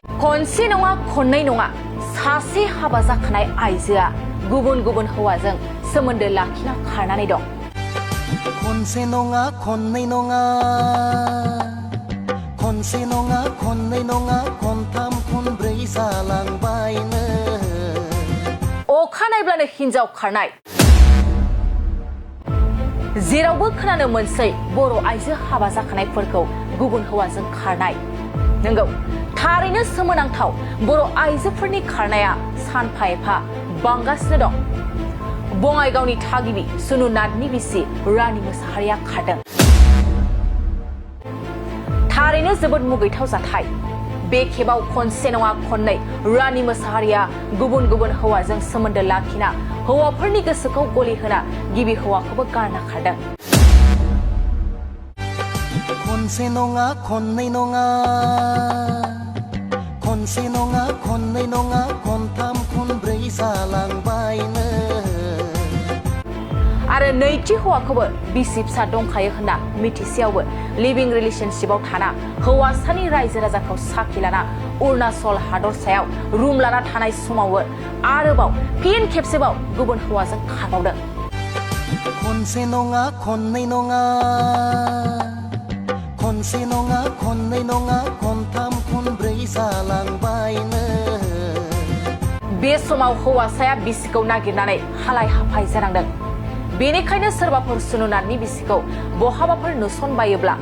खनसे नङा खननै नङा सासे हाबा जाखानाय आइजोआ गुबुन गुबुन हौवाजों सोमोन्दो लाखिना खारनानै दं। खनसे नङा खननै नङा खनसे नङा खननै नङा खनथाम खनब्रै जालांबायनो। अखा नायब्लानो हिनजाव खारनाय जेरावबो खोनानो मोनसै बर' आइजो हाबा जाखानायफोरखौ गुबुन हौवाजों खारनाय। नंगौ, थारैनो सोमोनांथाव बर' आइजोफोरनि खारनाया सानफा एफा बांगासिनो दं। बङाइगावनि थागिबि सुनुनाथनि बिसि रानि मोसाहारिया खारदों। थारैनो जोबोद मुगैथाव जाथाय। बे खेबाव खनसे नङा खननै रानि मोसाहारिया गुबुन गुबुन हौवाजों सोमोन्दो लाखिना हौवाफोरनि गोसोखौ गलिहोना गिबि हौवाखौबो गारना खारदों। खनसे नङा खननै नङा खनसे नङा खननै नङा खनथाम खनब्रै जालांबायनो। आरो नैथि हौवाखौबो बिसि फिसा दंखायो होनना मिथिसेयावबो लिभिं रिलेशनशिपआव थाना हौवासानि रायजो राजाखौ साखि लाना अरुणाचल हादरसायाव रुम लाना थानाय समावबो आरोबाव फिन खेबसेबाव गुबुन हौवाजों खारबावदों। खनसे नङा खननै नङा खनसे नङा खननै नङा खनथाम खनब्रै जालांबायनो। बे समाव हौवासाया बिसिखौ नागिरनानै हालाय हाफाय जानांदों। बेनिखायनो सोरबाफोर सुनुनाथनि बिसिखौ बहाबाफोर नुसनबायोब्ला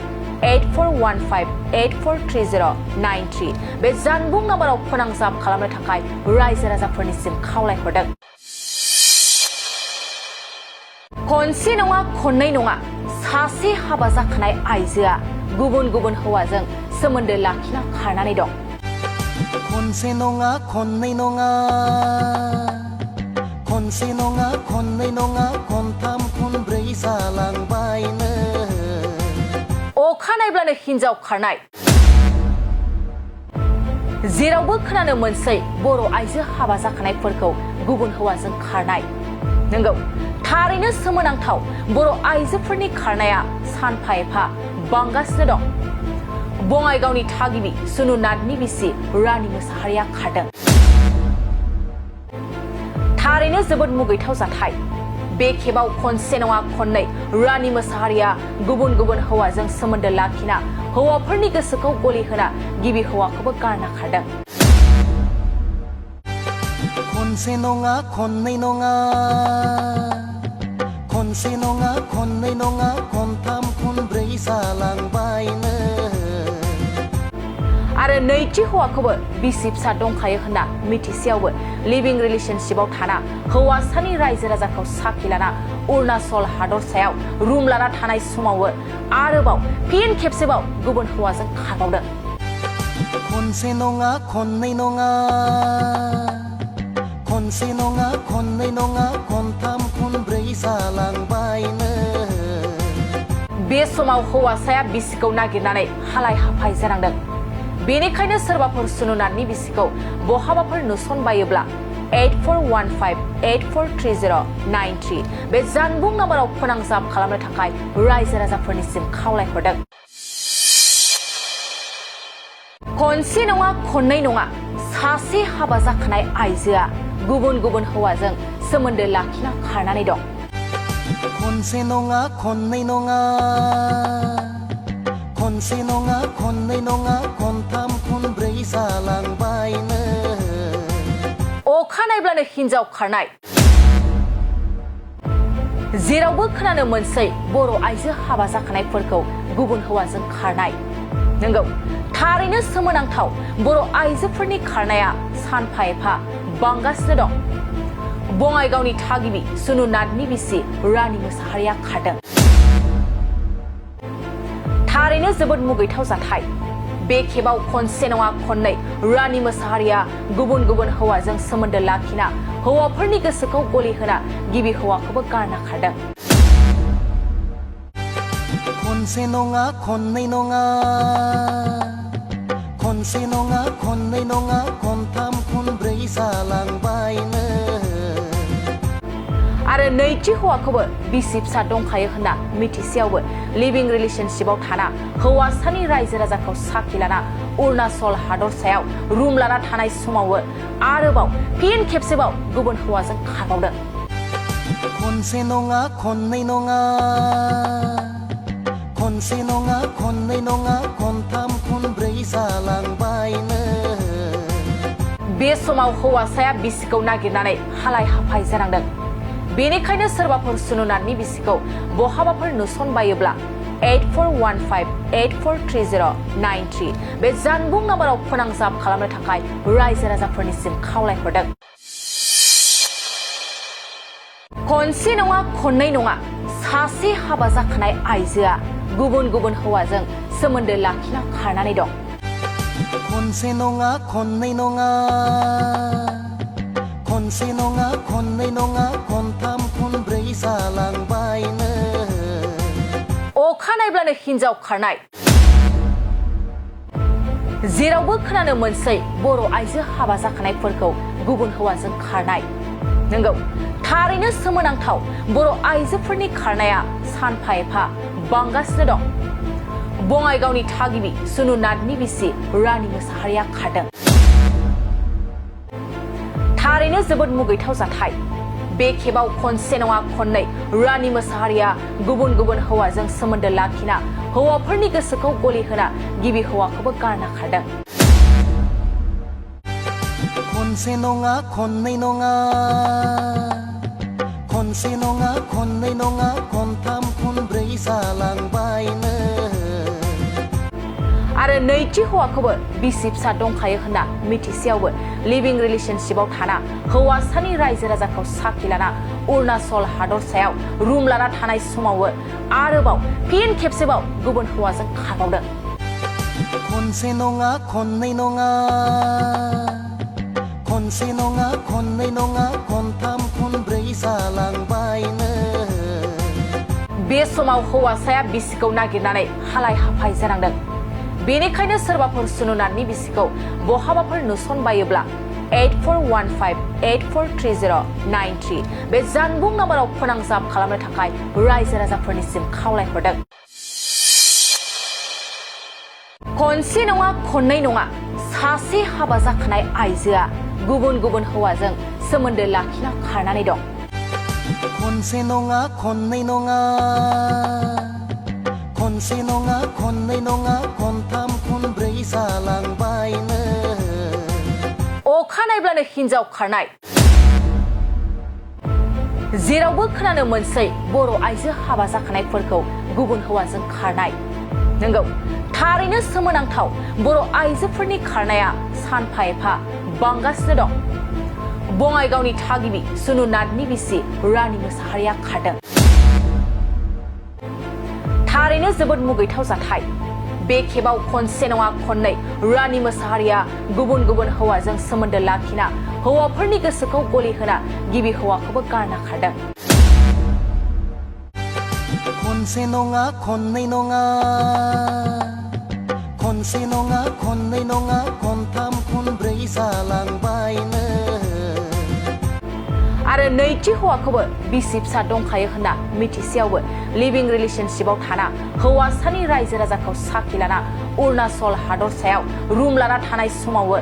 8415843093 बे जानबुं नाम्बाराव फोनांजाब खालामनो थाखाय रायजो राजाफोरनिसिम खावलायहरदों। खनसे नङा खननै नङा सासे हाबा जाखानाय आइजोआ गुबुन गुबुन हौवाजों सोमोन्दो लाखिना खारनानै दं। खनसे नङा खननै नङा खनसे नङा खननै नङा खनथाम खनब्रै जालांबायनो। अखा नायब्लानो हिनजाव खारनाय जेरावबो खोनानो मोनसै बर' आइजो हाबा जाखानायफोरखौ गुबुन हौवाजों खारनाय। नंगौ, थारैनो सोमोनांथाव बर' आइजोफोरनि खारनाया सानफा एफा बांगासिनो दं। बङाइगावनि थागिबि सुनुनाथनि बिसि रानि मोसाहारिया खारदों। थारैनो जोबोद मुगैथाव जाथाय। बे खेबाव खनसे नङा खननै रानि मोसाहारिया गुबुन गुबुन हौवाजों सोमोन्दो लाखिना हौवाफोरनि गोसोखौ गलिहोना गिबि हौवाखौबो गारना खारदों। खनसे नङा खननै नङा खनसे नङा खननै नङा खनथाम खनब्रै जालांबायनो। आरो नैथि हौवाखौबो बिसि फिसा दंखायो होनना मिथिसेयावबो लिभिं रिलेशनशिपआव थाना हौवासानि रायजो राजाखौ साखि लाना अरुणाचल हादरसायाव रुम लाना थानाय समावबो आरोबाव फिन खेबसेबाव गुबुन हौवाजों खारबावदों। खनसे नङा खननै नङा खनसे नङा खननै नङा खनथाम खनब्रै जालांबायनो। बे समाव हौवासाया बिसिखौ नागिरनानै हालाय हाफाय जानांदों। बेनिखायनो सोरबाफोर सुनुनाथनि बिसिखौ बहाबाफोर नुसनबायोब्ला 8415843093 बे जानबुं नाम्बाराव फोनांजाब खालामनो थाखाय रायजो राजाफोरनिसिम खावलायहरदों। खनसे नङा खननै नङा सासे हाबा जाखानाय आइजोआ गुबुन गुबुन हौवाजों सोमोन्दो लाखिना खारनानै दं। खनसे नङा खननै नङा खनसे नङा खननै नङा खनथाम खनब्रै जालांबायनो। अखा नायब्लानो हिनजाव खारनाय जेरावबो खोनानो मोनसै बर' आइजो हाबा जाखानायफोरखौ गुबुन हौवाजों खारनाय। नंगौ, थारैनो सोमोनांथाव बर' आइजोफोरनि खारनाया सानफा एफा बांगासिनो दं। बङाइगावनि थागिबि सुनुनाथनि बिसि रानि मोसाहारिया खारदों। थारैनो जोबोद मुगैथाव जाथाय। बे खेबाव खनसे नङा खननै रानि मोसाहारिया गुबुन गुबुन हौवाजों सोमोन्दो लाखिना हौवाफोरनि गोसोखौ गलिहोना गिबि हौवाखौबो गारना खारदों। खनसे नङा खननै नङा खनसे नङा खननै नङा खनथाम खनब्रै जालांबायनो। आरो नैथि नैथि हौवाखौबो बिसि फिसा दंखायो होनना मिथिसेयावबो लिभिं रिलेशनशिपआव थाना हौवासानि रायजो राजाखौ साखि लाना अरुणाचल हादरसायाव रुम लाना थानाय समावबो आरोबाव फिन खेबसेबाव गुबुन हौवाजों खारबावदों। खनसे नङा खननै नङा खनसे नङा खननै नङा खनथाम खनब्रै जालांबायनो। बे समाव हौवासाया बिसिखौ नागिरनानै हालाय हाफाय जानांदों। बेनिखायनो सोरबाफोर सुनुनाथनि बिसिखौ बहाबाफोर नुसनबायोब्ला 8415843093 बे जानबुं नाम्बाराव फोनांजाब खालामनो थाखाय रायजो राजाफोरनिसिम खावलायहरदों। खनसे नङा खननै नङा सासे हाबा जाखानाय आइजोआ गुबुन गुबुन हौवाजों सोमोन्दो लाखिना खारनानै दं। खनसे नङा खननै नङा खनसे नङा खननै नङा खनथाम खनब्रै जालांबायनो। अखा नायब्लानो हिनजाव खारनाय जेरावबो खोनानो मोनसै बर' आइजो हाबा जाखानायफोरखौ गुबुन हौवाजों खारनाय। नंगौ, थारैनो सोमोनांथाव बर' आइजोफोरनि खारनाया सानफा एफा बांगासिनो दं। बङाइगावनि थागिबि सुनुनाथनि बिसि रानि मोसाहारिया खारदों। थारैनो जोबोद मुगैथाव जाथाय। बे खेबाव खनसे नङा खननै रानि मोसाहारिया गुबुन गुबुन हौवाजों सोमोन्दो लाखिना हौवाफोरनि गोसोखौ गलि होना गिबि हौवाखौबो गारना खारदों। खनसे नङा खननै नङा खनसे नङा खननै नङा खनथाम खनब्रै जालांबायनो। आरो नैथि हौवाखौबो बिसि फिसा दंखायो होनना मिथिसेयावबो लिभिं रिलेशनशिपआव थाना हौवासानि रायजो राजाखौ साखि लाना अरुणाचल हादरसायाव रुम लाना थानाय समावबो आरोबाव फिन खेबसेबाव गुबुन हौवाजों खारबावदों। खनसे नङा खननै नङा खनसे नङा खननै नङा खनथाम खनब्रै जालांबायनो। बे समाव हौवासाया बिसिखौ नागिरनानै हालाय हाफाय जानांदों। बेनिखायनो सोरबाफोर सुनुनाथनि बिसिखौ बहाबाफोर नुसनबायोब्ला 8415843093 बे जानबुं नाम्बाराव फोनांजाब खालामनो थाखाय रायजो राजाफोरनिसिम खावलायहरदों। खनसे नङा खननै नङा सासे हाबा जाखानाय आइजोआ गुबुन गुबुन हौवाजों सोमोन्दो लाखिना खारनानै दं। खनसे नङा खननै नङा खनसे नङा खननै नङा खनथाम खनब्रै जालांबायनो। अखा नायब्लानो हिनजाव खारनाय जेरावबो खोनानो मोनसै बर' आइजो हाबा जाखानायफोरखौ गुबुन हौवाजों खारनाय। नंगौ, थारैनो सोमोनांथाव बर' आइजोफोरनि खारनाया सानफा एफा बांगासिनो दं। बङाइगावनि थागिबि सुनुनाथनि बिसि रानि मोसाहारिया खारदों। थारैनो जोबोद मुगैथाव जाथाय। बे खेबाव खनसे नङा खननै रानि मोसाहारिया गुबुन गुबुन हौवाजों सोमोन्दो लाखिना हौवाफोरनि गोसोखौ गलि होना गिबि हौवाखौबो गारना खारदों। खनसे नङा खननै नङा खनसे नङा खननै नङा खनथाम खनब्रै जालांबायनो। आरो नैथि हौवाखौबो बिसि फिसा दंखायो होनना मिथिसेयावबो लिभिं रिलेशनशिपआव थाना हौवासानि रायजो राजाखौ साखि लाना अरुणाचल हादरसायाव रुम लाना थानाय समावबो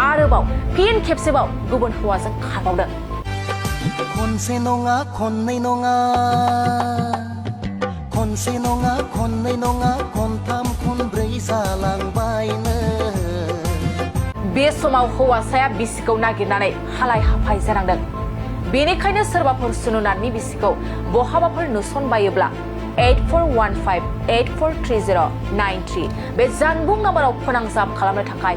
आरोबाव फिन खेबसेबाव गुबुन हौवाजों खारबावदों। खनसे नङा खननै नङा खनसे नङा खननै नङा खनथाम खनब्रै जालांबायनो। बे समाव हौवासाया बिसिखौ नागिरनानै हालाय हाफाय जानांदों। बेनिखायनो सोरबाफोर सुनुनाथनि बिसिखौ बहाबाफोर नुसनबायोब्ला 8415843093 बे जानबुं नाम्बाराव फोनांजाब खालामनो थाखाय